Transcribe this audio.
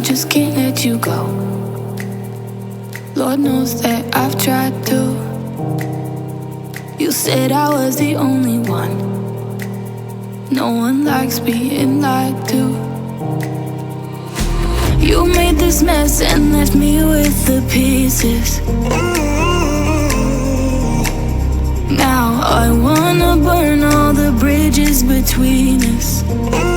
just can't let you go. Lord knows that I've tried to. You said I was the only one. No one likes being lied to. You made this mess and left me with the pieces. Now I wanna burn all the bridges between us.